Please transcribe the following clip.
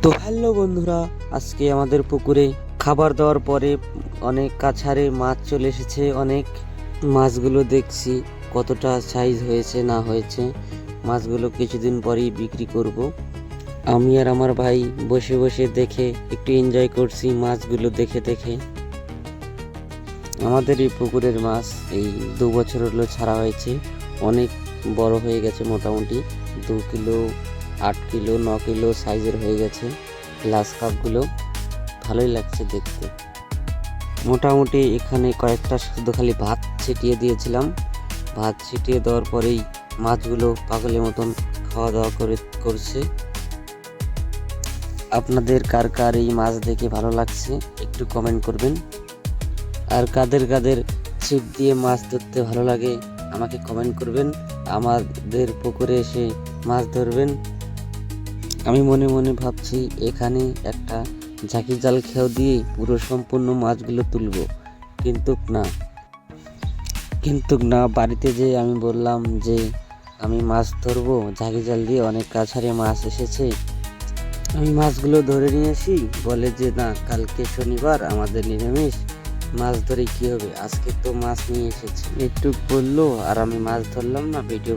তো হ্যালো বন্ধুরা, আজকে আমাদের পুকুরে খাবার দেওয়ার পরে অনেক কাছারে মাছ চলে এসেছে। অনেক মাছগুলো দেখছি কতটা সাইজ হয়েছে না হয়েছে। মাছগুলো কিছুদিন পরেই বিক্রি করব। আমি আর আমার ভাই বসে বসে দেখে একটু এনজয় করছি মাছগুলো দেখে দেখে। আমাদের এই পুকুরের মাছ এই 2 বছর হলো ছাড়া হয়েছে, অনেক বড় হয়ে গেছে, মোটামুটি 2 কিলো 8 কিলো 9 কিলো সাইজের হয়ে গেছে। গ্লাস কাপগুলো ভালোই লাগছে দেখতে। মোটামুটি এখানে কয়েকটা শুধু খালি ভাত ছিটিয়ে দিয়েছিলাম। ভাত ছিটিয়ে দেওয়ার পরেই মাছগুলো পাগলের মতন খাওয়া দাওয়া করছে। আপনাদের কার কার এই মাছ দেখে ভালো লাগছে একটু কমেন্ট করবেন। আর কাদের কাদের ছিপ দিয়ে মাছ ধরতে ভালো লাগে আমাকে কমেন্ট করবেন। আমাদের পুকুরে এসে মাছ ধরবেন। আমি মনে মনে ভাবছি এখানে একটা ঝাঁকি জাল খেয়াও দিয়ে পুরো সম্পূর্ণ মাছগুলো তুলব, কিন্তু না বাড়িতে যে আমি বললাম যে আমি মাছ ধরবো ঝাঁকি জাল দিয়ে, অনেক কাছারে মাছ এসেছে, আমি মাছগুলো ধরে নিয়ে আসি। বলে যে না, কালকে শনিবার আমাদের নিরামিষ, মাছ ধরে কি হবে, আজকে তো মাছ নিয়ে এসেছে। একটু বললো আর আমি মাছ ধরলাম না, ভিডিও